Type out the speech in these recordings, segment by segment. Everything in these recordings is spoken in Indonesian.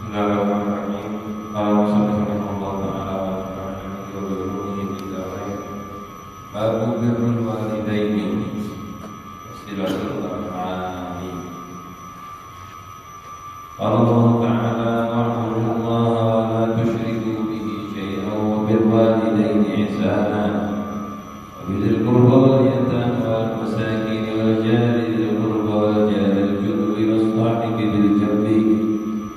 Bismillahirrahmanirrahim. Alhamdulillah ta'ala wa ta'ala babu birrul walidaini silatul arhami. Allah ta'ala wa'budullaha wa la tusyriku bihi syai'an wa bil walidaini ihsana wa bidhil qurba wal yatama wal masakin wal jari dzil qurba wal jari al junubi was sahibi bil jambi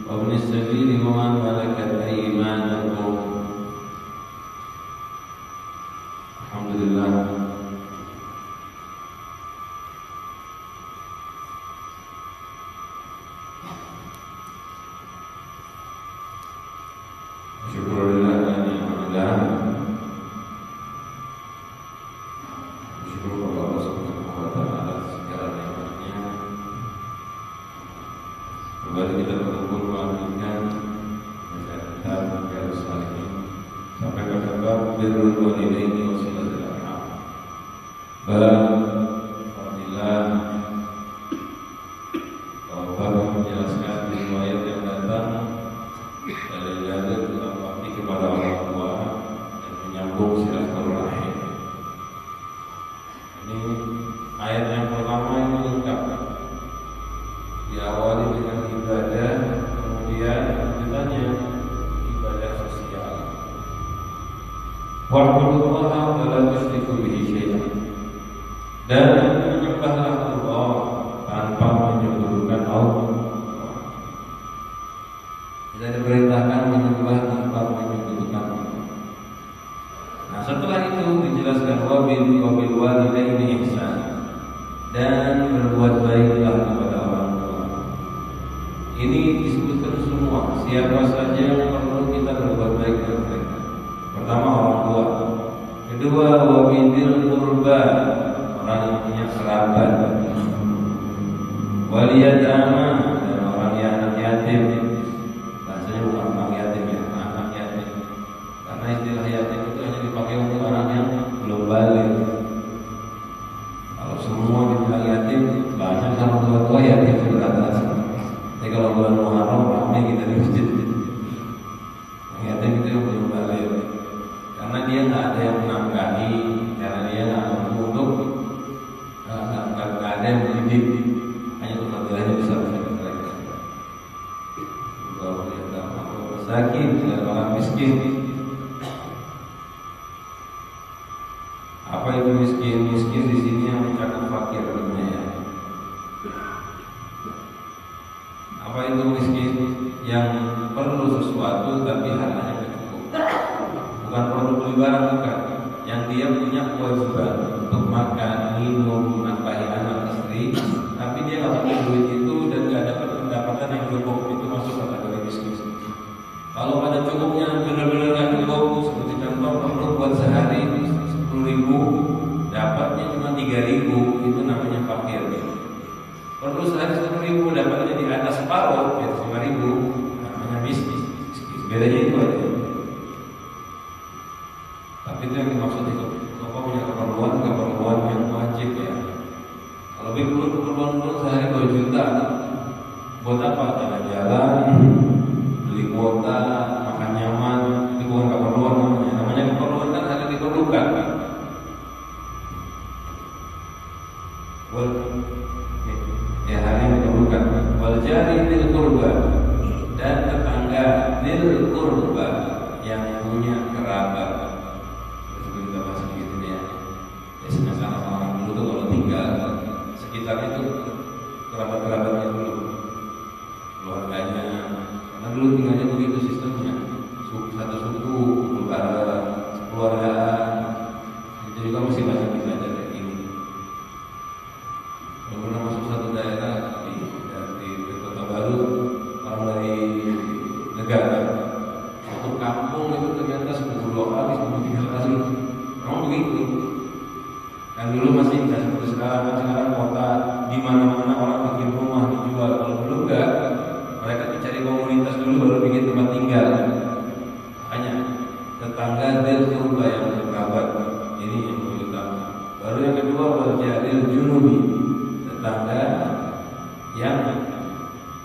wa ibnis sabili wa man malakat aymanukum. Alhamdulillah. Syukurillah wa ni'malillah. Syukur kepada Allah Subhanahu wa ta'ala atas segala nikmatnya. Kembali kita berkumpul melanjutkan bacaan kitab Riyadhus Shalihin sampai pada bab birrul walidaini wa silatul arham. Bab fadilah bahwa bab menjelaskan riwayat yang datang dari dalil tentang bakti kepada orang tua dan menyambung silaturahim. Ini ayat yang pertama ini lengkap, diawali dengan ibadah, kemudian lanjutannya ibadah sosial. Wa'budullaha wa la tusyriku bihi syai'an. Dan menyembahlah Allah tanpa menyekutukan Allah. Kita diperintahkan menyembah tanpa menyekutukan Allah. Nah, setelah itu dijelaskan wabil walidaini ihsan, dan berbuat baiklah kepada orang tua. Ini disebutkan semua siapa saja yang perlu kita berbuat baik kepada mereka. Pertama orang tua, kedua wabil qurba, orang yang punya kerabat, wal yatama, dan orang yang anak yatim. Bahasanya bukan anak yatim ya, anak yatim. Karena istilah yatim itu hanya dipakai untuk anak yang belum balik. Kalau semua dibilang yatim, banyak sama tua-tua yatim sudah. Jadi kalau bulan Muharram ramai kita di masjid. Yatim itu yang belum balik. Karena dia nggak ada yang menafkahi, karena dia nggak mampu untuk nggak ada yang mendidik, hanya untuk fadilahnya besar dari mereka. Bahwa kita mampu sakit dan orang miskin. Apa itu miskin? Miskin di sini yang mencakup fakir dunia. Apa itu miskin? Yang perlu sesuatu tapi hartanya tidak cukup. Bukan perlu beli barang, bukan. Yang dia punya kewajiban untuk makan, minum, menafkahi anak istri, tapi dia nggak punya duit itu dan nggak dapat pendapatan yang cukup, itu masuk kategori miskin. Kalau pada cukupnya benar-benar nggak cukup, seperti contoh perlu buat sehari 10.000, dapatnya cuma 3.000, itu namanya fakir. Perlu sehari 10.000, dapatnya di atas separuh, 5.000, namanya miskin. Bedanya itu aja. Tapi itu yang dimaksud itu. Kalau punya keperluan yang wajib ya. Kalau keperluan sehari 2 juta, buat apa? Jalan-jalan, beli kuota, makan nyaman, itu bukan keperluan namanya. Namanya keperluan kan hanya diperlukan. Ya hari yang diperlukan. Wal jari dzil qurba, dan tetangga dzil qurba yang punya kerabat. Kita bahas begitu ya. Biasanya sama orang dulu tuh kalau tinggal sekitar itu kerabat-kerabatnya dulu, keluarganya. Karena dulu tinggalnya begitu sistemnya, satu suku, keluargaan. Jadi kamu mesti banyak belajar dari ini. Kalau pernah masuk satu daerah di Kota Baru, orang dari negara, satu kampung itu ternyata 10 kali, 3 kali. Memang begitu. Kan dulu masih nggak seperti sekarang. Kan sekarang kota di mana-mana orang bikin rumah dijual. Kalau dulu enggak, mereka mencari komunitas dulu baru bikin tempat tinggal. Hanya tetangga dzil qurba yang berkerabat. Ini yang paling utama. Baru yang kedua wal jadil junubi, tetangga yang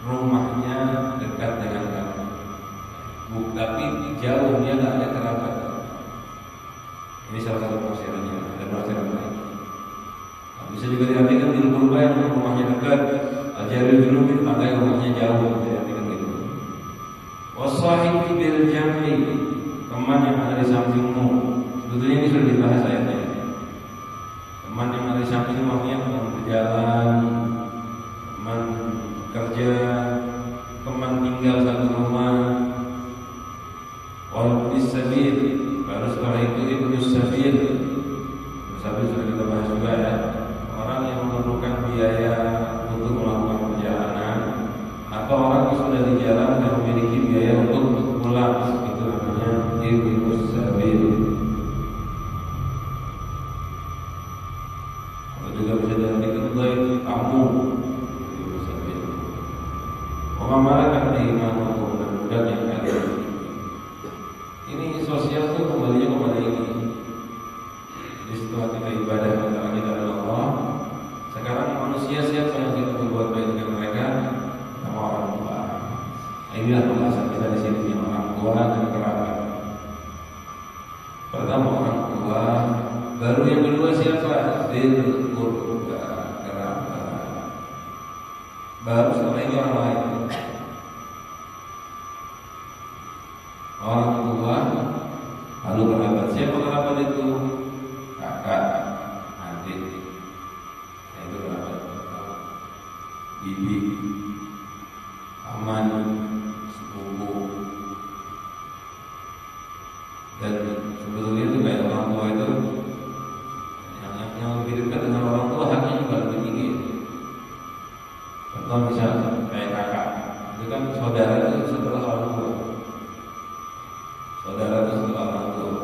rumahnya dekat dengan kamu. tapi jauh, dia nggak ada kerabat. Ini salah satu tafsirannya. Ada tafsiran lain. Bisa juga diartikan di qurba yang rumahnya dekat, al-jaril junubi tetangga yang rumahnya jauh, diartikan gitu. Wasahibi bil jambi, teman yang ada di sampingmu. Sebetulnya ini sudah dibahas ayatnya. Teman yang ada di sampingmu maksudnya teman berjalan, teman kerja, teman tinggal satu rumah. Wal bisabil, baru setelah itu ibnus sabil. Sabil sudah kita bahas juga ya. Orang yang memerlukan biaya untuk melakukan perjalanan, atau orang yang sudah di jalan dan memiliki biaya untuk pulang, itu namanya ibnus sabil. Atau juga bisa diartikan itu tamu, ibnus sabil. Mengamalkan iman dan budak yang ada. Ini sosial itu kembalinya kepada ini. Jadi setelah kita ibadah antara kita dan Allah, sekarang manusia siapa yang kita berbuat baik dengan mereka? Sama orang tua. Nah, inilah pembahasan kita di sini, orang tua dan kerabat. Pertama orang tua, baru yang kedua siapa? Dzul qurba, kerabat. Baru setelah itu orang lain. Orang tua, lalu kerabat. Siapa kerabat itu? Kakak, adik, itu kerabat. Bibi, paman, sepupu. Dan sebetulnya itu kayak orang tua itu yang lebih dekat dengan orang tua haknya juga lebih tinggi. Contoh misalnya kayak kakak, itu kan saudara itu setelah orang tua. Saudara itu setelah orang tua.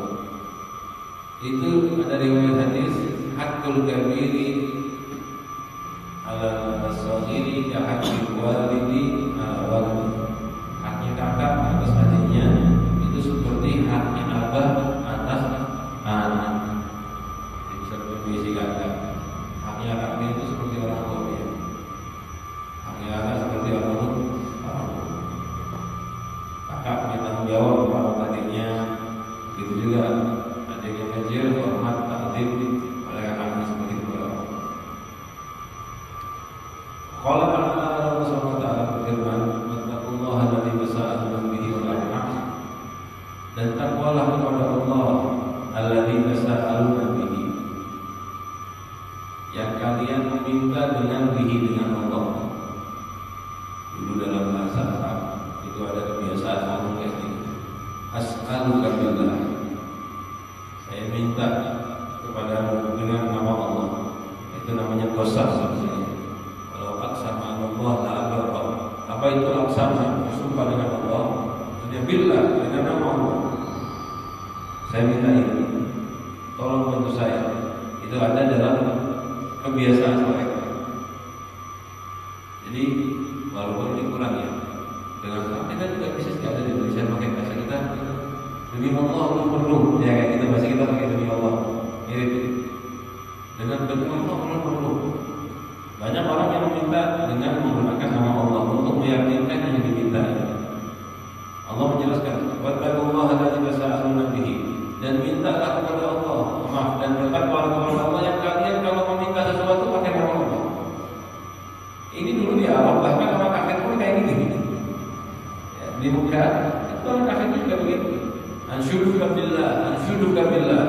Itu ada riwayat hadis, hakul kabiri ala as-saghiri ka haqqil walidi ala walidi. Haknya kakak atas adiknya itu seperti haknya abah atas anak. Jadi seperti si kakak. Haknya kakaknya itu seperti orang tua dia. Haknya kakak seperti orang tua. Kakak punya tanggung jawab kepada adiknya. Begitu juga adik yang kecil hormat takdim oleh kakaknya seperti itu. Qala ta'ala Allah Subhanahu wa ta'ala berfirman, "Wattaqullaha alladzi tasaaluna bihi wal arham." Dan takwalah kepada Allah alladzi tasaaluna bihi, yang kalian meminta dengan bihi, dengan Allah. Dulu dalam bahasa Arab itu ada kebiasaan ngomong kayak gini, as'aluka billah, saya minta kepadamu dengan nama Allah. Itu namanya qasam sebenarnya. Kalau aqsam Allah la abarra. Apa itu aqsam? Bersumpah dengan Allah. Maksudnya billah, dengan nama Allah. Saya minta ini, tolong bantu saya. Itu ada dalam kebiasaan mereka. Jadi walaupun ini kurang ya, dengan kita juga bisa ada di Indonesia pakai bahasa kita. Demi Allah Allah perlu, ya kayak gitu bahasa kita pakai demi Allah. Mirip. Dengan demi Allah Allah perlu. Banyak orang yang meminta dengan menggunakan nama Allah untuk meyakinkan yang diminta. Allah menjelaskan, "Wattaqullaha alladzi tasaaluna bihi." Dan mintalah kepada Allah, maaf, dan bertakwalah kepada Allah yang kalian kalau meminta sesuatu pakai nama Allah. Ini dulu di Arab, bahkan orang kafir pun kayak gini. Ya, di Mekah itu orang kafir juga begitu. Anshuduka billah, anshuduka billah.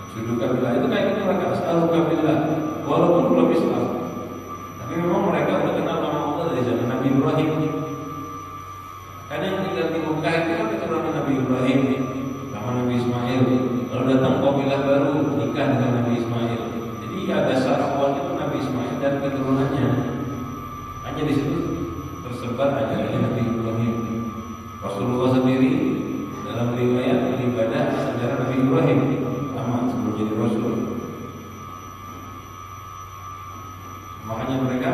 Anshuduka billah itu kayak gitu mereka, as'aluka billah. Walaupun belum Islam, tapi memang mereka sudah kenal nama Allah dari zaman Nabi Ibrahim. Karena yang tinggal di Mekah itu kan keturunan Nabi Ibrahim, nama Nabi Ismail. Lalu datang kabilah baru nikah dengan Nabi Ismail. Jadi ada sarafwan itu Nabi Ismail dan keturunannya. Hanya di situ tersebar ajaran Nabi Ibrahim. Rasulullah sendiri dalam riwayat beribadah sejarah Nabi Ibrahim lama sebelum jadi Rasul. Makanya mereka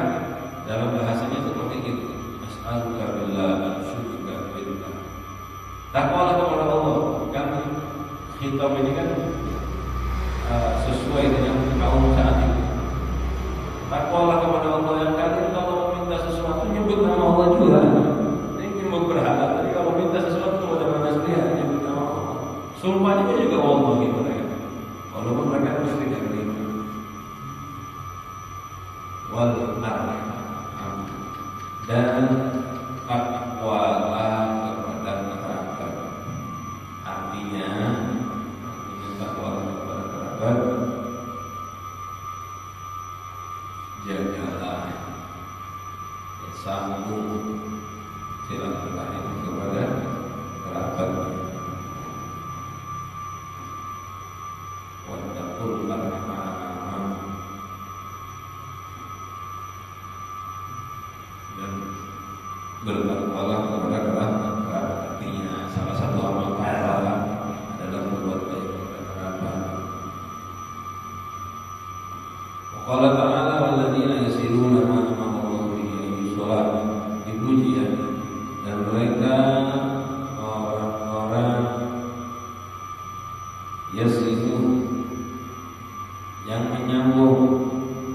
dalam bahasanya seperti itu. As'aluka billah, syukuka billah. Takwalah kepada Allah. Kan khitab ini kan sesuai dengan kaum saat itu. Takwalah kepada Allah yang kalian kalau meminta sesuatu nyebut nama Allah juga. Ini nyebut berhala. Jadi kalau minta sesuatu sumpahnya juga Allah gitu mereka. Walaupun mereka musyrik yang beriman. Wal arham, dan takwalah kepada kerabat. Artinya takwalah kepada kerabat, jagalah, sambung silaturahim kepada kerabat. Wattaqul arham, dan bertakwalah kepada kerabat. Artinya salah satu amal takwa adalah berbuat baik kepada kerabat. Qala ta'ala walladzina yasiruna ma amara Allah bihi sholat, dipuji ya, dan mereka orang-orang yasiru yang menyambung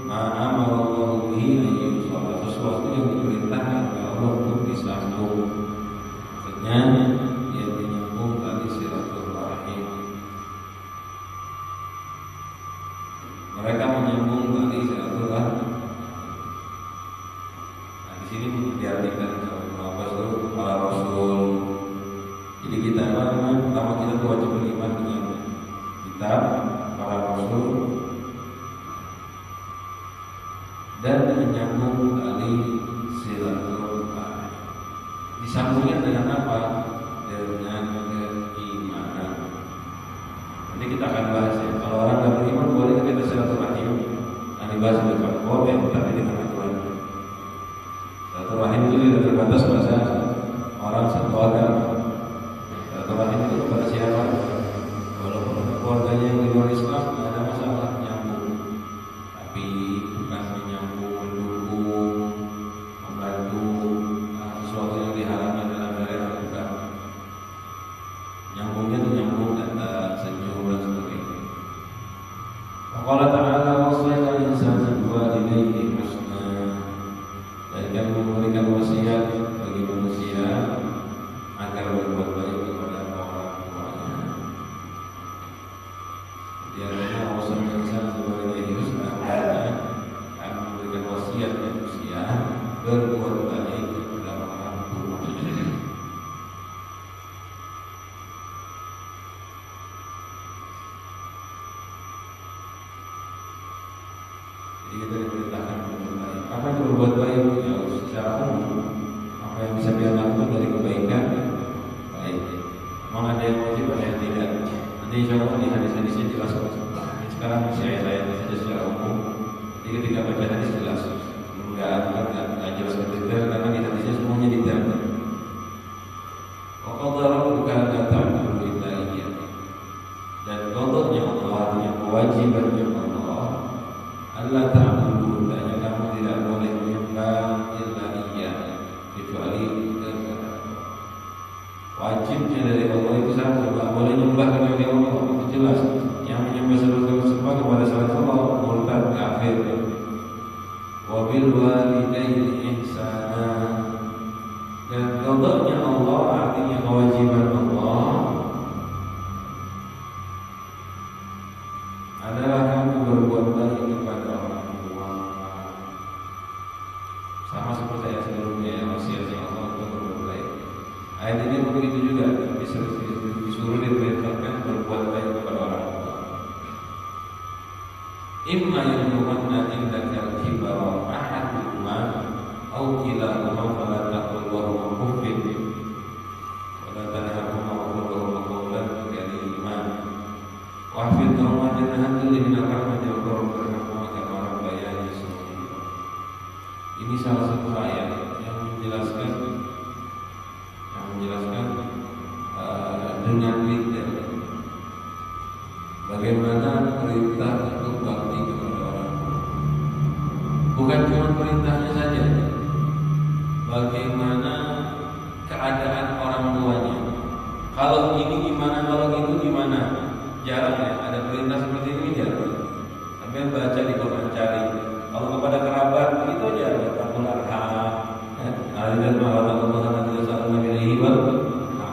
ma amara Allah bihi sholat, sesuatu yang diperintahkan oleh Allah untuk disambung. Maksudnya dia menyambung tali silaturahim. Mereka menyambung tali silaturahim. Nah, di sini diartikan apa itu para rasul. Jadi kita memang pertama kita tuh wajib beriman dengan kitab, para rasul, dan menyambung tali silaturahim. Disambungnya dengan apa? Dengan keimanan. Nanti kita akan bahas ya. Kalau orang nggak beriman boleh kita silaturahim. Nah, dibahas di depan boleh, tapi dengan aturan. Silaturahim itu tidak terbatas pada orang satu agama. Silaturahim itu kepada siapa? Walaupun keluarganya yang di luar Islam tidak ada masalah, nyambung. Tapi bukan menyambung, mendukung, membantu sesuatu yang dihalangi dalam daerah, bukan. Nyambungnya itu nyambung dan senyum dan sebagainya. Allah Ta'ala wasiyah al-insana biwalidayhi husna, dan kami memberikan wasiat bagi manusia agar berbuat baik kepada orang tuanya. Di antaranya wasiyah al-insana biwalidayhi husna, kami memberikan wasiat manusia berbuat baik kepada orang tuanya. Jadi kita diperintahkan berbuat baik. Apa itu berbuat baik? Ya, secara umum apa yang bisa dia lakukan dari kebaikan baik. Memang ada yang wajib, ada yang tidak. Nanti insya Allah di hadis-hadisnya jelas. Sekarang masih ayat-ayat saja secara umum. Jadi ketika baca hadis jelas. Enggak jelas detail karena di hadisnya semuanya detail. Qadara bukan datang berita iya. Dan qadanya Allah, yang kewajibannya Allah, Allah ta'budu, dan kamu tidak boleh menyembah illa iya, kecuali kepada. Wajibnya dari Allah itu satu, tidak boleh menyembah kecuali Allah. Itu jelas. Yang menyembah sesuatu kepada selain Allah murtad, kafir. Wabil walidaini ihsana, dan qadanya Allah artinya kewajiban Allah adalah kamu berbuat baik kepada orang tua. Sama seperti ayat sebelumnya, wasiat Allah untuk berbuat baik. Ayat ini begitu juga, disuruh diperintahkan berbuat baik kepada orang tua. Imma yablughanna indaka al-kibara ahaduhuma aw kilahuma fala taqul lahuma uffin wa la tanharhuma wa qul lahuma qawlan kariman wahfidhuma jannahan min ar-rahmati wa qur rahmahuma kama rabbayani shaghira. Ini salah satu ayat yang menjelaskan dengan detail bagaimana perintah untuk bakti kepada orang tua. Bukan cuma perintahnya saja, bagaimana keadaan orang tuanya. Kalau ini gimana, kalau gitu gimana? Jarang ya, ada perintah seperti ini jarang. Sampai baca di Quran cari. Kalau kepada kerabat begitu aja, takul arham. Alidan ma'alakullah dan tidak salah nabi alaihi wa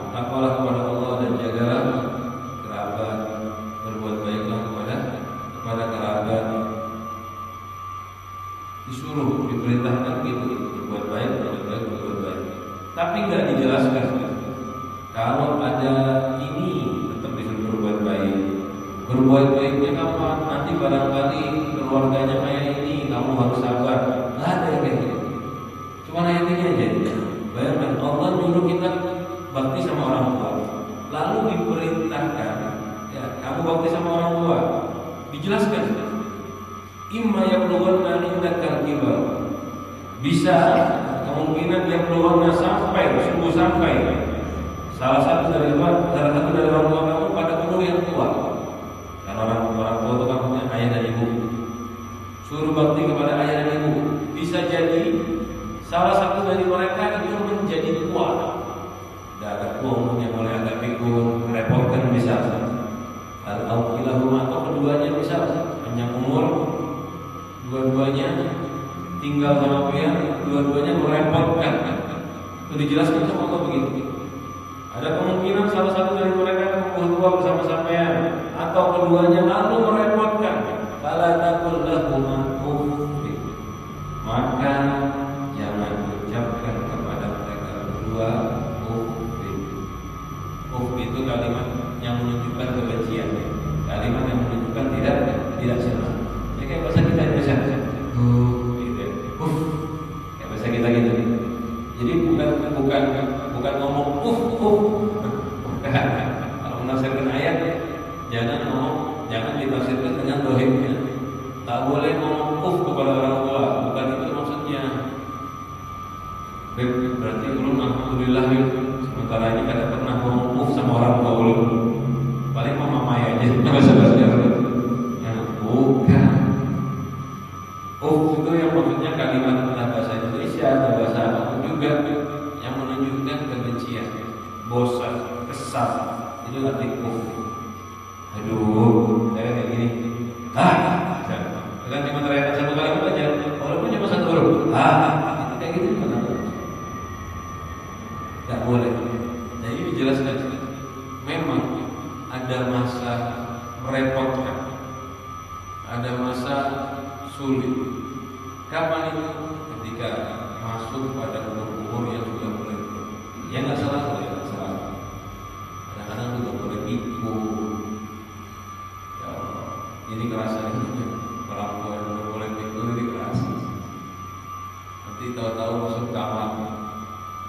takwalah kepada Allah dan jagalah kerabat. tapi nggak dijelaskan. Kalau ada ini tetap disuruh berbuat baik. Berbuat baiknya kapan? Nanti barangkali keluarganya kayak ini, kamu harus sabar. Nggak ada yang kayak gitu. Cuma ayat ini aja. Bayangkan Allah nyuruh kita bakti sama orang tua, lalu diperintahkan, ya, kamu bakti sama orang tua. Dijelaskan, imma yablughanna indakal kibar. Bisa kemungkinan dia belum sampai, sungguh sampai. Salah satu dari orang tua kamu pada umur yang tua. Karena orang tua itu kan punya ayah dan ibu. Suruh bakti kepada ayah dan ibu. Bisa jadi salah satu dari mereka itu menjadi tua. Tidak ada umurnya mulai agak pikun, merepotkan bisa. Al-Aukilahum atau keduanya bisa panjang umur, dua-duanya tinggal sama dia, dua-duanya merepotkan. Itu dijelaskan sama Allah begitu. Ada kemungkinan salah satu dari mereka tua bersama sampean, atau keduanya lalu merepotkan. Fala taqul lahum uff. Maka jangan ucapkan kepada mereka berdua uff. Uff itu kalimat yang menunjukkan kebencian, kalimat yang menunjukkan tidak senang. Ya kayak bahasa kita Indonesia, gitu, kayak bahasa kita gitu. Jadi bukan ngomong kalau menafsirkan ayat, jangan ditafsirkan dengan dohimnya. Tak boleh ngomong kepada orang tua, bukan itu maksudnya. Berarti belum alhamdulillah gitu. Sementara ini kada pernah ngomong sama orang tua belum. Paling mama maya aja bahasa yang bukan. Itu yang maksudnya kalimat bahasa Indonesia atau bahasa apapun juga yang menunjukkan kebencian, bosan, kesal. Itu arti aduh, kayak gini. Kan cuma teriakan satu kalimat aja, walaupun cuma satu huruf. Itu kayak gitu kan? Gak boleh. Jadi dijelaskan, memang ada masa merepotkan, ada masa sulit. Kapan itu? Ketika masuk pada umur yang sudah mulai berubah. Ya nggak salah, ya nggak salah. Kadang-kadang sudah mulai pikun. Ya, ini kerasa ini orang tua yang sudah mulai pikun ini kerasa. Nanti tahu-tahu masuk kamar,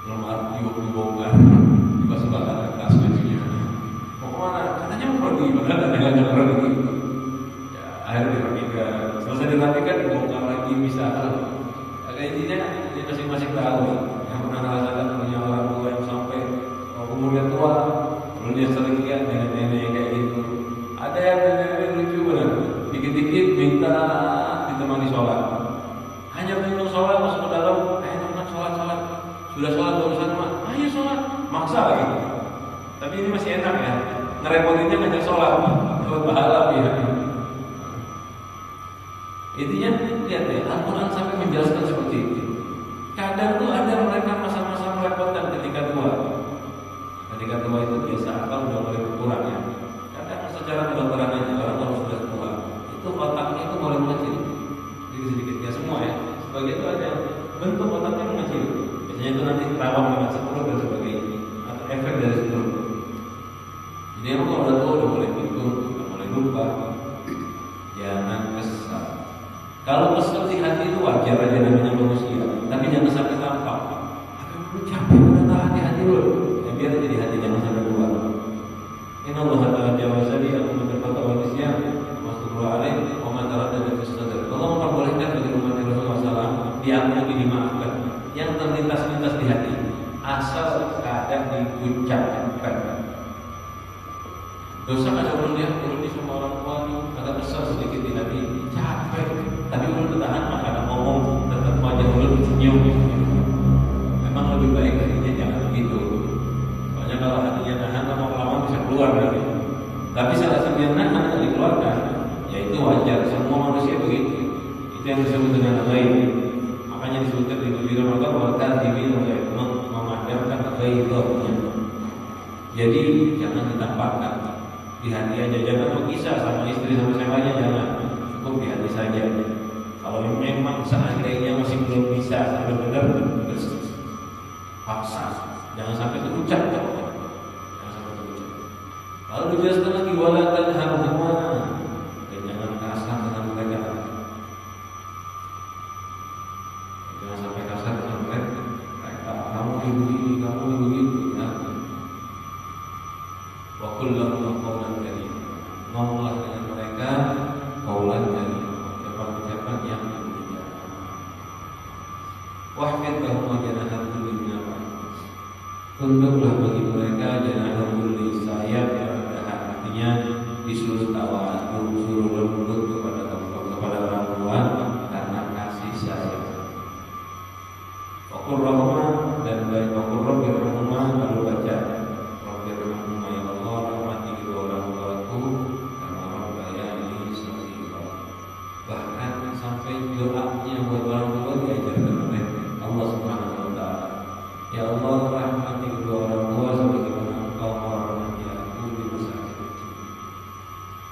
lemari dibongkar, dibasuhkan atas bajunya. Mau kemana? Katanya mau pergi, padahal ada yang nggak pergi. Ya, akhirnya dirapikan. Selesai dirapikan, dibongkar lagi misalnya. Intinya ini masing-masing tahu yang pernah ngerasakan punya orang tua yang sampai umurnya tua, lalu dia sering lihat nenek-nenek kayak gitu. Ada yang nenek-nenek lucu benar, dikit-dikit minta ditemani sholat. Hanya menunggu sholat masuk ke dalam, ayo teman sholat. Sudah sholat barusan mak, ayo sholat, maksa lagi. Tapi ini masih enak ya, ngerepotinnya ngajak sholat pahala ya. Intinya lihat ya, Al-Quran sampai menjelaskan seperti itu. Kadang tuh ada mereka masa-masa merepotkan ketika tua. Ketika tua itu biasa akal udah mulai berkurang ya. Kadang secara kedokteran aja orang kalau sudah tua itu otaknya itu mulai mengecil. Sedikit ya semua ya. Sebagian itu ada bentuk otaknya mengecil. Biasanya itu nanti rawan dengan stroke dan sebagainya atau efek dari stroke. Jadi emang kalau udah tua udah mulai bingung, udah mulai lupa. Jangan kesal. Kalau kesel di hati itu wajar aja namanya manusia, tapi jangan sampai tampak. Aduh capek menahan hati lo. Ya biar jadi hati jangan sampai keluar. Inna Allah Ta'ala jawaza li aku mendapat awatisnya Rasulullah alaih wa matara dan sadar. Allah memperbolehkan bagi umat Rasulullah SAW diampuni, dimaafkan yang terlintas-lintas di hati, asal kadang diucapkan. Dosa ada orang dia turun di semua orang tua agak besar sedikit di hati, capek. Tapi ulun bertahan maka ngomong tetap wajah ulun senyum. Memang lebih baik hatinya jangan begitu. Soalnya kalau hatinya nahan lama-lama bisa keluar dari. Tapi salah satu yang nahan yang dikeluarkan, yaitu wajar. Semua manusia begitu. Itu yang disebut dengan ghaib. Makanya disebutkan di Ramadan bahkan dibilang memadamkan ghaibnya. Jadi jangan ditampakkan di hati aja, jangan berkisah sama istri sama sewanya, jangan. Cukup di hati saja. Kalau memang seandainya masih belum bisa benar-benar paksa, jangan sampai terucap. Lalu dijelaskan lagi wala tanharhuma, dan jangan kasar dengan mereka. Jangan sampai kasar dengan mereka. Kamu begini, kamu begitu, ya. Wa qul lahum qawlan karima. Ngomonglah dengan mereka qawlan karima, ucapan-ucapan yang mulia. Wahfid lahum janaha dhulli minal rahmah. Tunduklah bagi mereka janaha dhulli, sayap yang disuruh tawadhu, suruh lembut kepada orang tua karena kasih sayang. Waqur rahmah, dan baik waqur rabbir rahmah, lalu baca rabbir rahmah, ya Allah rahmati kedua orang tuaku karena rabbayani shaghira. Bahkan sampai doanya buat orang tua diajarkan oleh Allah Subhanahu wa taala. Ya Allah rahmati kedua orang tua sebagaimana Engkau merahmati aku di masa kecil.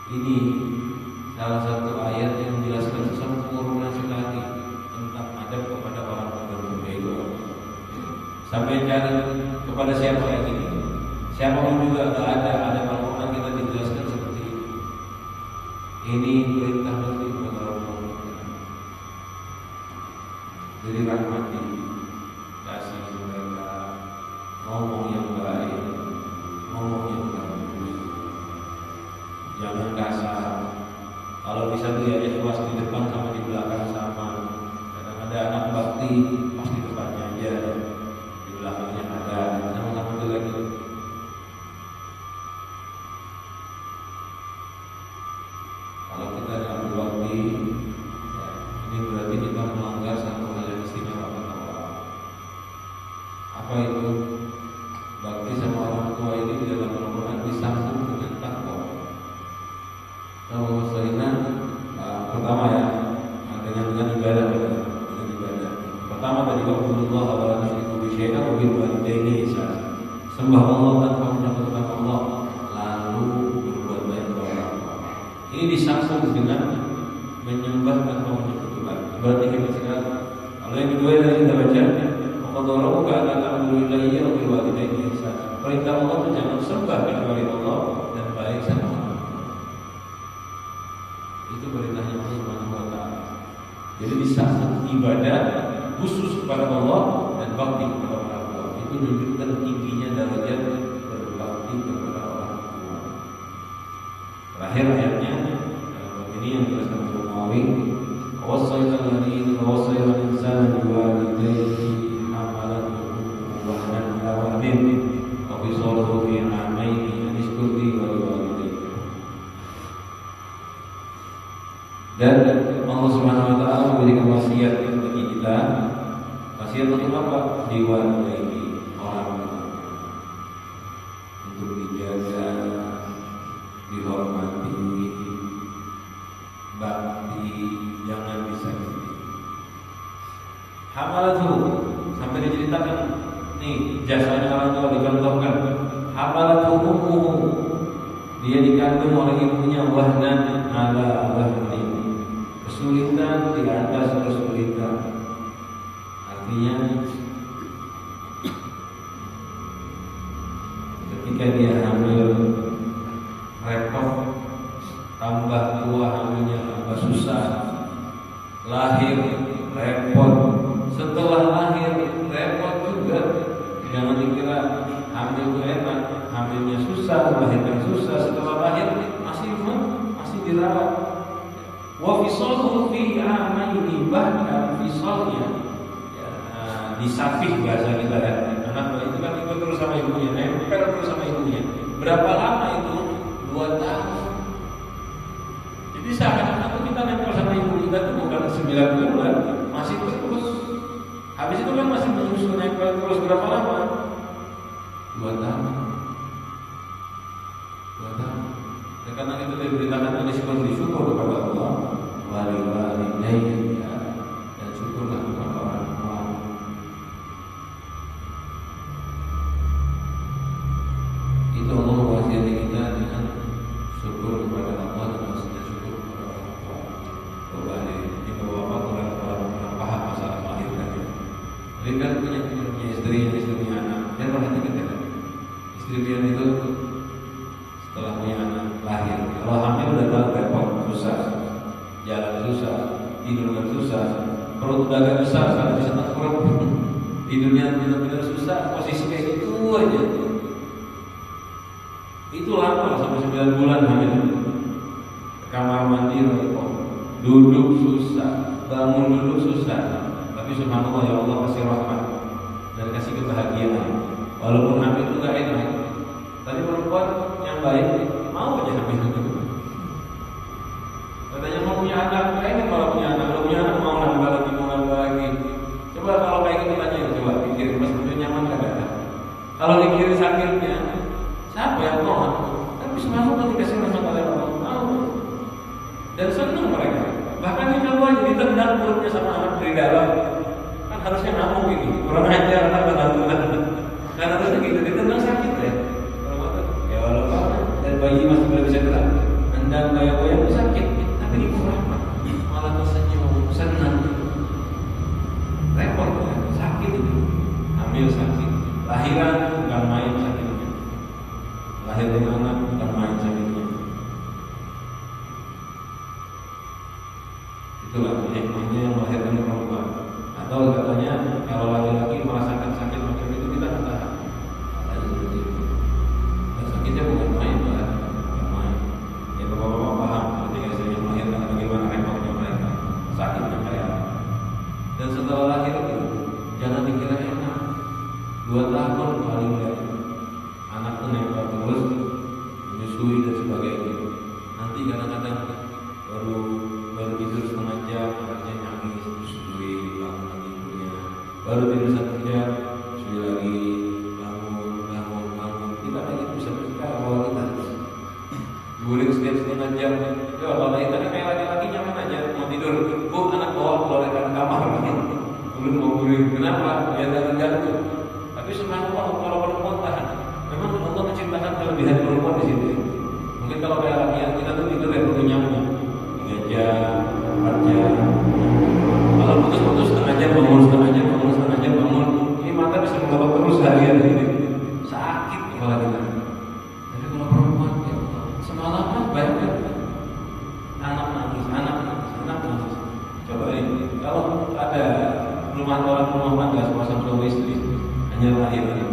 Ini salah satu ayat yang menjelaskan sempurna sekali tentang adab kepada orang berbeda. Sampai cari kepada siapa yang ini, siapa pun juga tidak ada Al-Quran kita dijelaskan seperti ini. Ini perintah penting kepada orang tua. Jadi rahmati, kasih mereka, ngomong yang baik, ngomong yang bagus, jangan kasar. Kalau bisa tuh ya ikhlas di depan sama di belakang sama. Kadang ada anak bakti pas di depannya aja, di belakangnya ada, sama-sama jelek. Kalau kita dalam bakti, ya, ini berarti kita melanggar satu hal yang istimewa kata Allah. Apa itu? Bakti sama orang tua ini di dalam Al-Quran disambung dengan takwa. Kalau pertama ya dengan ibadah. Pertama tadi wa'budullaha wa la tusyriku bihi syai'an wa bil walidaini ihsanan. Sembah Allah tanpa menyekutukan Allah, lalu berbuat baik kepada orang tua. Ini disambung dengan menyembah tanpa menyekutukan. Berarti kita sekarang. Kalau yang kedua tadi kita baca qadara ka la ta'budu illa iyyahu wa bil walidaini ihsanan. Perintah Allah itu jangan sembah kecuali Allah dan baik sama Allah. Itu perintahnya Allah Subhanahu wa taala. Jadi disambung ibadah khusus kepada Allah dan bakti kepada orang tua. Itu menunjukkan tingginya derajat berbakti kepada orang tua. Terakhir ayatnya ini yang dijelaskan oleh Nawawi, "Wasayyana alladziina wasayyana al-insaana biwalidayhi hamalathu wahnan ala wahnin wa fisaluhu fi 'amaini an ishkur li wa liwalidayka." Dan Allah Subhanahu wa taala memberikan wasiat bagi kita. Wasiat untuk apa? Diwalidaini, orang tua. Untuk dijaga, dihormati, bakti, jangan disakiti. Hamalathu, sampai diceritakan nih jasanya orang tua dicontohkan. Hamalathu ummuhu, dia dikandung oleh ibunya wahnan ala wahnin, kesulitan di atas kesulitan. Artinya ketika dia hamil repot, tambah tua hamilnya tambah susah, lahir repot, setelah lahir repot juga. Jangan dikira hamil itu enak, hamilnya susah, melahirkan susah, setelah lahir masih dirawat. Wa fisaluhu fi 'amaini, bahkan fisalnya disapih bahasa kita ya. Anak itu kan ikut terus sama ibunya, nempel terus sama ibunya. Berapa lama itu? 2 tahun. Jadi seakan-akan kita nempel sama ibu kita itu bukan 9 bulan, masih terus. Habis itu kan masih menyusul nempel terus berapa lama? 2 tahun. 2 tahun. Karena itu diberitakan oleh syukur kepada Allah, walidayni, dan syukurlah kepada orang tua. Itu Allah mewasiati kita dengan syukur kepada Allah dan maksudnya syukur kepada orang tua. Coba ini bapak orang paham masalah melahirkan. Jadi kan punya istri istri punya anak. Dan perhatikan kan, istri kalian itu setelah punya anak lahir, kalau hamil udah tahu repot, susah, jalan susah, tidur nggak susah, perut udah agak besar, karena bisa tengkurap, tidurnya benar-benar susah, posisi kayak gitu aja. Itu lama sampai 9 bulan hamil. Kamar mandi repot, duduk susah, bangun duduk susah. Tapi subhanallah, ya Allah kasih rahmat dan kasih kebahagiaan. Walaupun hamil itu gak enak. Tadi perempuan yang baik mau aja hamil itu. Katanya mau punya anak, kayak kalau punya anak, kalau punya anak mau nambah lagi. Coba kalau kayak gitu tanya, coba pikirin pas betul nyaman gak ada. Kalau mikirin sakitnya, siapa yang mau? Tapi semua kan dikasih rahmat oleh Allah, mau. Dan senang mereka. Bahkan dicoba aja ditendang perutnya sama anak dari dalam. Kan harusnya ngamuk ini, kurang ajar anak benar-benar. Karena harusnya gitu, ditendang sakit ya. Ya walaupun dan bayi masih belum bisa gerak, hendang goyang-goyang itu sakit. Tapi ibu rahmat, malah tersenyum, senang. Repot ya, sakit itu. Hamil sakit, lahiran bukan main sakitnya. Lahirnya anak bukan main sakitnya. Itulah hikmahnya yang melahirkan perempuan. Atau katanya kalau laki-laki merasakan sakit macam itu kita akan tahan. Ada seperti itu. Dan sakitnya bukan main, bukan main. Ya bapak-bapak paham ketika saya melahirkan bagaimana repotnya mereka, sakitnya kayak. Dan setelah lahir itu jangan dikira enak. 2 tahun paling enggak anak itu nempel terus, menyusui dan sebagainya. Nanti kadang-kadang baru tidur setengah jam, anaknya nangis, susui, bangun lagi ibunya. Baru tidur 1 jam, susui lagi, bangun. Kita lagi bisa berbicara bahwa kita guling setiap setengah jam. Ya kalau kita kan kayak laki-laki nyaman aja, mau tidur, bu anak bawa keluar dari kamar, belum mau guling. Kenapa? Ya tergantung. Tapi subhanallah kalau perempuan tahan. Memang Allah menciptakan kelebihan perempuan di situ. Mungkin kalau kayak laki-laki kita tuh tidur ya perlu nyaman. 3 jam, 4 jam. Kalau putus-putus setengah jam bangun. Ini mata bisa mengapa terus harian ini. Sakit kepala kita. Tapi kalau perempuan ya, semalaman banyak anak nangis. Coba ini, kalau ada rumah tangga sepasang suami istri hanya lahir ya,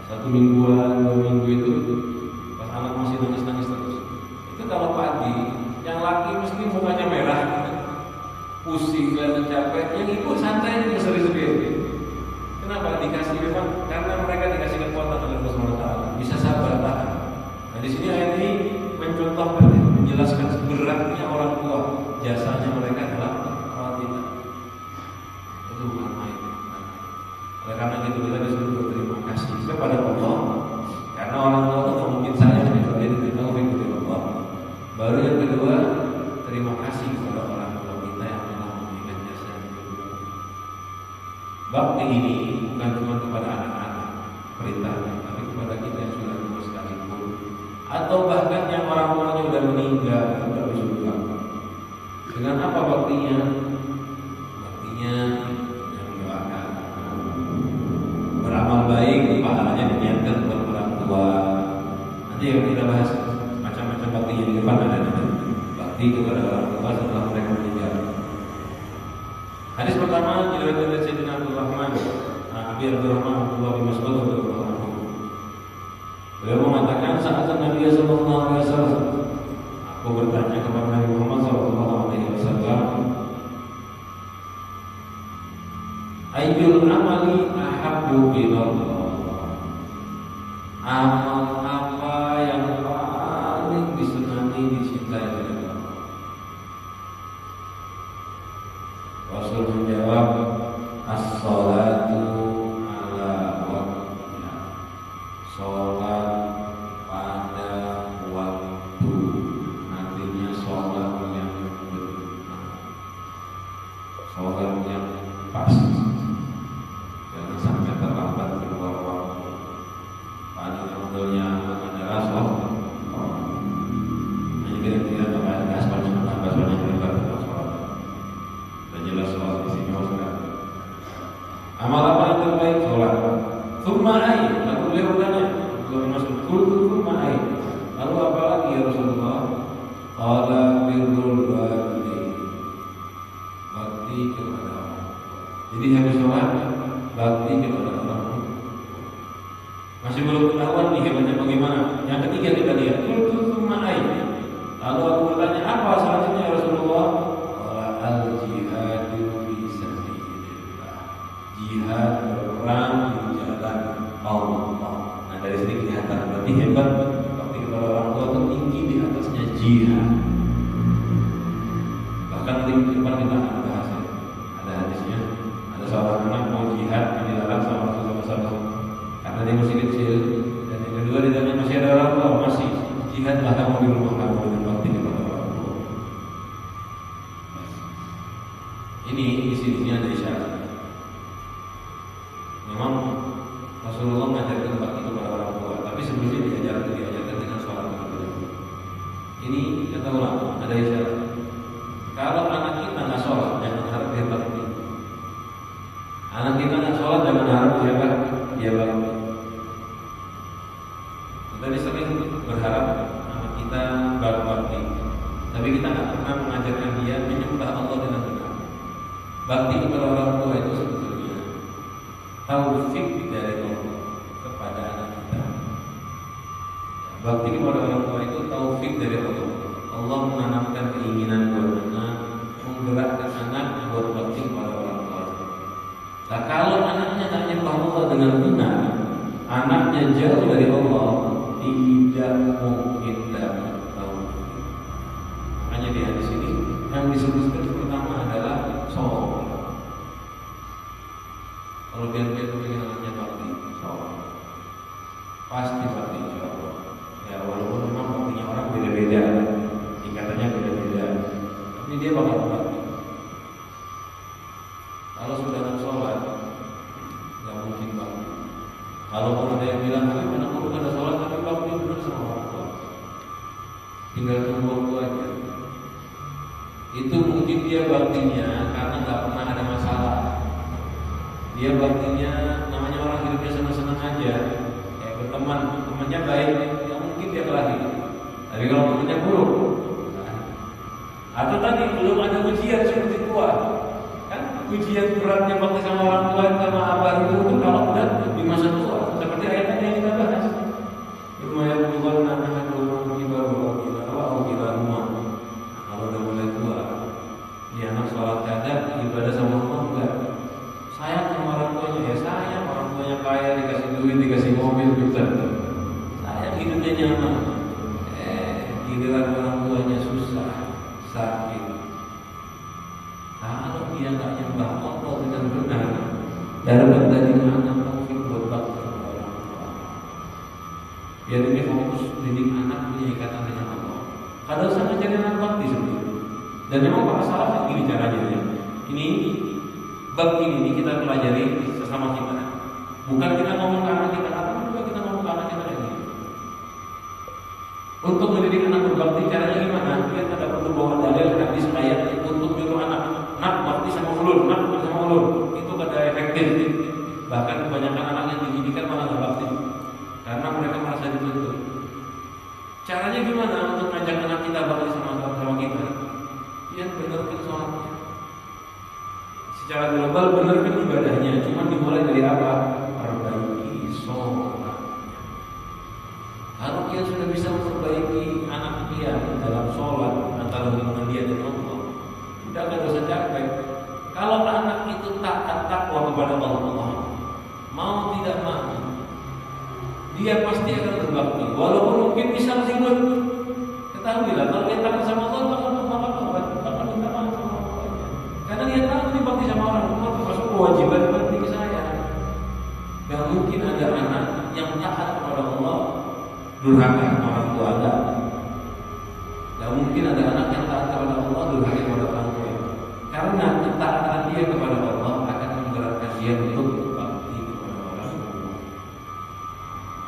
1 mingguan, 2 minggu itu pas anak masih nangis terus. Itu kalau pagi yang laki mesti mukanya merah, pusing dan capek. Yang ibu santai aja seri-seri. Kenapa? Dikasih memang karena mereka dikasih kekuatan oleh Allah SWT, bisa sabar tahan. Nah di sini ayat ini mencontohkan, menjelaskan beratnya orang tua, jasanya mereka adalah merawat kita. Itu bukan main. Oleh karena itu kita disuruh berterima kasih kepada Allah, karena orang tua itu mungkin saya kalau dia diterima oleh Allah. Baru yang kedua, terima kasih kepada orang tua kita yang telah memberikan jasa yang kedua. Bakti ini bukan cuma kepada anak-anak perintahnya, tapi kepada kita yang sudah tua sekalipun, atau bahkan yang orang tuanya sudah meninggal sudah bersyukur. Dengan apa baktinya? Baktinya yang mendoakan, beramal baik, pahalanya diniatkan buat orang tua. Nanti yang kita bahas macam-macam bakti yang di depan ada bakti kepada orang tua setelah mereka meninggal. Hadis pertama diriwayatkan oleh Sayyidina Abdurrahman Abdullah bin Mas'ud radhiyallahu anhu. Beliau mengatakan saat Nabi sallallahu alaihi wasallam, aku bertanya kepada Nabi Muhammad sallallahu alaihi wasallam, ayyul amali ahabbu ilallah, amal apa yang paling disenangi, dicintai oleh Allah? Rasul menjawab, as-salatu ala waqtiha, sholat pada waktu. Artinya sholat yang benar, sholat yang pas, jangan sampai terlambat keluar waktu. Paling afdalnya ma'ai. Lalu beliau bertanya, Abdullah bin Mas'ud, qultu ma'ai. Lalu apa lagi ya Rasulullah? Qala birrul walidain. Bakti kepada orang tua. Jadi habis sholat, bakti kepada orang tua. Masih belum ketahuan nih hebatnya bagaimana. Yang ketiga kita lihat, qultu ma'ai. Lalu aku bertanya, apa selanjutnya ya Rasulullah? Qala al-jihadu fi sabilillah. Jihad berperang di jalan Allah. Nah dari sini kelihatan berarti hebat bakti kepada orang tua itu tinggi di atasnya jihad. Bahkan di depan kita akan bahas ya. Ada hadisnya, ada seorang anak mau jihad yang dilarang sama Rasulullah karena dia masih kecil, dan yang kedua ditanya masih ada orang tua, masih jihadlah kamu di rumah kamu dengan bakti kepada orang tua. Ini isi-isinya dari syarat. Memang Rasulullah mengajarkan bakti kepada orang tua, tapi sebelumnya diajarkan dengan sholat terlebih dahulu. Ini kata ulama ada isyarat. Kalau anak kita nggak sholat, jangan harap dia bakti. Anak kita nggak sholat, jangan harap dia bakti. Kita sering berharap anak kita berbakti, tapi kita nggak pernah mengajarkan dia menyembah Allah dengan benar. Bakti kepada orang tua itu sebetulnya taufik dari Allah kepada anak kita. Bakti kepada orang tua itu taufik dari Allah. Allah menanamkan keinginan buat anak, menggerakkan anak buat bakti kepada orang tua. Nah kalau anaknya tak nyembah Allah dengan benar, anaknya jauh dari Allah, tidak mungkin dapat taufik. Makanya di hadis ini yang disebutkan pertama adalah sholat. Kalau biar pengen anaknya bakti, sholat pasti bakti insya Allah. Ya walaupun memang baktinya orang beda-beda, tingkatannya beda-beda, tapi dia bakal bakti. Kalau sudah nggak sholat, nggak mungkin bakti. Kalaupun ada yang bilang, tapi anak aku ada sholat tapi bakti benar sama orang tua, tinggal tunggu waktu aja. Itu mungkin dia baktinya karena nggak pernah ada masalah. Dia baktinya namanya orang hidupnya senang-senang aja, kayak berteman, temannya baik, ya mungkin dia kelahi. Tapi kalau temannya buruk, atau tadi belum ada ujian seperti tua, kan ujian beratnya bakti sama orang tua sama abah itu kalau udah di masa tua, seperti ayatnya yang kita bahas. Lumayan bukan anak dulu kita bawa kita rumah. Kalau udah mulai tua, dia anak sholat kadang ibadah sama Allah enggak. Sayang sama orang tuanya, ya sayang orang tuanya kaya, dikasih duit, dikasih mobil, gitu. Sayang hidupnya nyaman. Giliran orang tuanya susah, sakit. Kalau dia nggak nyembah Allah dengan benar, dapat dari mana taufik buat bakti kepada orang tua. Biar dia fokus didik anak punya ikatan dengan Allah. Kadang sama jadi anak bakti sebenarnya. Dan memang para salaf ini caranya ya. Ini bab ini kita pelajari sesama kita. Bukan kita ngomong ke anak kita, tapi juga kita ngomong ke anak kita lagi. Untuk mendidik anak berbakti caranya gimana? Kita tidak perlu bawa dalil hadis ayat untuk nyuruh anak nak bakti sama ulun, nak bakti sama ulun. Itu kada efektif. Bahkan kebanyakan anak yang dididikan malah nggak bakti karena mereka merasa dituntut. Caranya gimana untuk ngajak anak kita bakti sama kita? Ya benarkan sholatnya. Secara global benarkan ibadahnya, cuma dimulai dari apa? Perbaiki sholat. Kalau dia sudah bisa memperbaiki anak dia dalam sholat antara hubungan dia dengan Allah, tidak ada dosa capek. Kalau anak itu taat takwa kepada Allah, mau tidak mau, dia pasti akan berbakti. Walaupun mungkin bisa ribut, ketahuilah kalau dia takut sama Allah bakal minta maaf sama Allah. Karena dia tahu ini bakti sama orang tua termasuk kewajiban bakti ke saya. Gak mungkin ada anak yang taat kepada Allah durhaka sama orang tua ada. Gak mungkin ada anak yang taat kepada Allah durhaka kepada orang tua. Karena ketaatan dia kepada Allah akan menggerakkan dia untuk bakti kepada orang tua.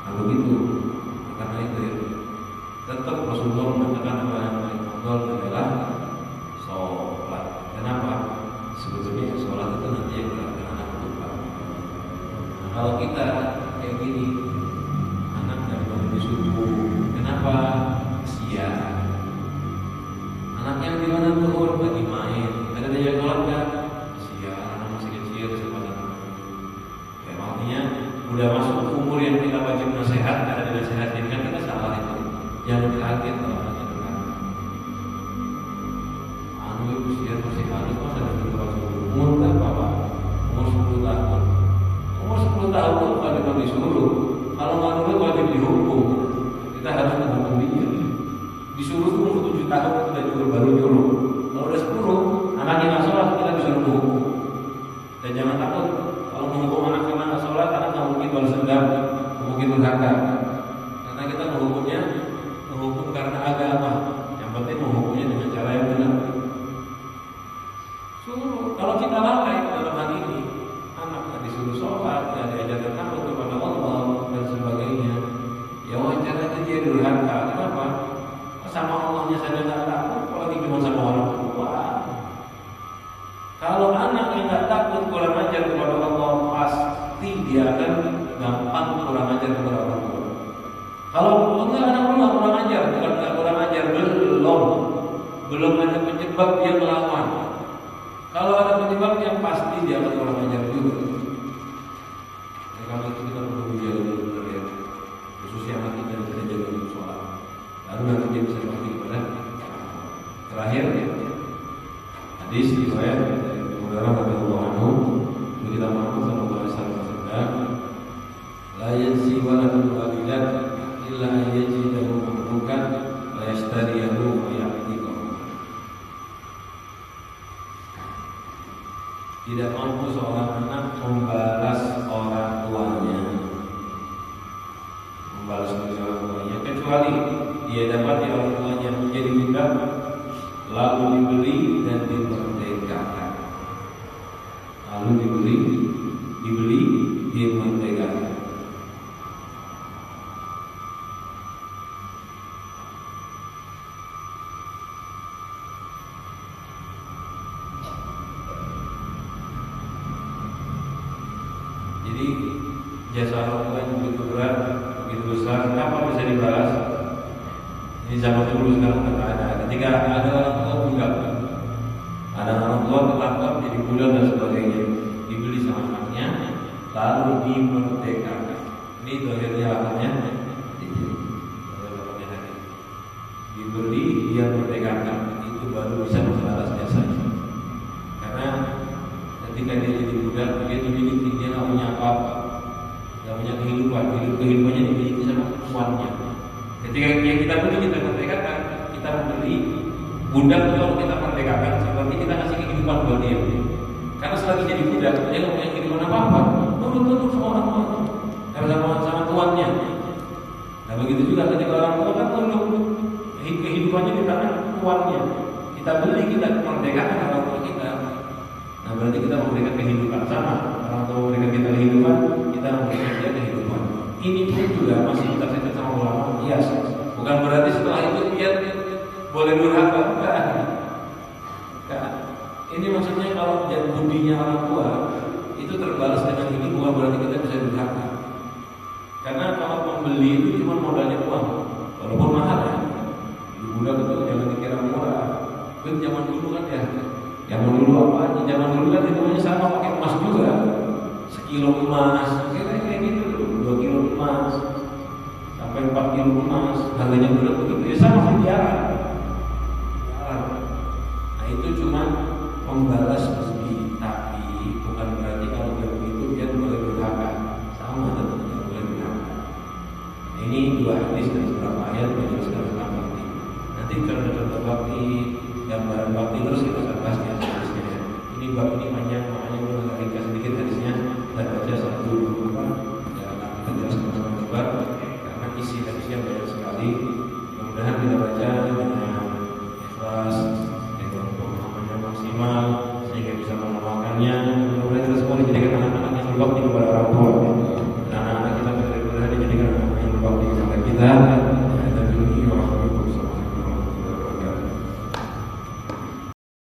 Nah begitu. Karena itu tetap Rasulullah mengatakan bahwa yang paling afdal adalah sholat. Kenapa? Sebetulnya sholat itu nanti yang menggerakkan anak untuk bakti. Nah, kalau kita kayak gini, anak dari bangun subuh, kenapa? Kesian. Anaknya di mana tuh? Lagi main. Ada dia sholat nggak? Kesian, anak masih kecil, kesempatan. Ya makanya udah masuk umur yang kita wajib nasihat, ada dinasihatin kan kita salah itu. Jangan kaget kalau anaknya durhaka. Usia masih halus, masa ada umur berapa Pak? Umur 10 tahun. Umur 10 tahun itu wajib disuruh. Kalau nggak nurut wajib dihukum. Kita harus menghukum dia. Disuruh umur 7 tahun itu sudah nyuruh, baru nyuruh. Kalau udah 10, anaknya nggak sholat kita disuruh menghukum. Dan jangan takut kalau menghukum anak karena nggak sholat, anak nggak mungkin balas dendam, mungkin durhaka. Karena kita menghukumnya karena agama. Yang penting menghukumnya dengan cara yang benar. Kalau kita lalai dalam hal ini, anak disuruh sholat, diajarkan takut kepada Allah dan sebagainya, ya wajar aja dia durhaka. Kenapa? Sama Allahnya saja nggak takut, apalagi cuma sama orang tua. Kalau anak yang nggak takut kurang ajar kepada Allah, pasti dia akan gampang kurang ajar kepada orang tua. Kalau enggak anak nggak kurang ajar, bukan nggak kurang ajar, belum ada penyebab dia melawan. Kalau ada penyebabnya pasti dia akan kurang ajar juga. Ya, kalau itu kita perlu menjaga dulu ya, khususnya anak kita kita jaga dulu sholat. Lalu nanti dia bisa berbakti kepada terakhir ya. Hadis riwayat dari Abu Hurairah radhiyallahu anhu, kita Muhammad sallallahu alaihi wasallam bersabda, la yansi waladul walidat illa an yajidahu mamlukan wa yashtariyahu wa ya'tiqahu. Tidak mampu seorang anak membalas orang tuanya, kecuali dia dapat orang tuanya menjadi budak, lalu dibeli dan dimerdekakan. Lalu dibeli, dimerdekakan. Jadi jasa orang tua yang begitu berat, begitu besar, kapan bisa dibalas? Ini zaman dulu, sekarang tidak ada. Ketika ada orang tua budak, ada orang tua tertangkap jadi budak dan sebagainya, dibeli sama anaknya, lalu dimerdekakan. Ini dohirnya akhirnya dibeli, dia merdekakan, itu baru bisa membalas jasanya. Karena ketika dia jadi budak, dia dimiliki, dia nggak punya apa-apa, nggak punya kehidupannya dimiliki sama tuannya. Ketika kita beli, kita merdekakan, kita membeli budak itu kalau kita merdekakan seperti kita kasih kehidupan buat dia. Karena selagi jadi budak, dia nggak punya kehidupan apa-apa, tunduk sama orang tua, sama tuannya. Nah begitu juga ketika orang tua kan tunduk, kehidupannya di tangan tuannya. Kita beli, kita merdekakan orang tua kita. Nah berarti kita memberikan kehidupan sama. Orang tua memberikan kita kehidupan, kita memberikan dia kehidupan. Ini pun juga masih ditafsirkan sama ulama. Yes. Bukan berarti setelah itu dia boleh durhaka. Bukan. Ini maksudnya kalau budinya orang tua itu terbalas dengan ini, bukan berarti kita bisa durhaka. Karena kalau pembeli itu cuma modalnya uang, walaupun mahal ya. Budak itu jangan dikira murah. Kan zaman dulu kan ya. Zaman dulu apa aja? Zaman dulu kan hitungannya sama pakai emas juga. Sekilo emas, kayak gitu, 2 kilo emas, sampai 4 kilo emas, harganya berat begitu. Ya sama miliaran. Nah itu cuma membalas budi, tapi bukan berarti kalau dia begitu dia boleh durhaka. Sama dan tidak boleh durhaka. Nah, ini 2 hadis dan beberapa ayat menjelaskan tentang bakti. Nanti contoh-contoh bakti, gambaran bakti terus kita akan bahas di hadisnya. Ini bab ini panjang, makanya gue agak ringkas sedikit hadisnya. Kita baca 1, 2, 3 dan kita jelaskan sama-sama karena isi hadisnya banyak sekali. Mudah-mudahan kita baca dengan ikhlas, dengan pemahamannya maksimal sehingga bisa mengamalkannya. Mudah-mudahan kita semua dijadikan anak-anak yang berbakti kepada orang tua. Dan anak-anak kita mudah-mudahan dijadikan anak-anak yang berbakti kepada kita.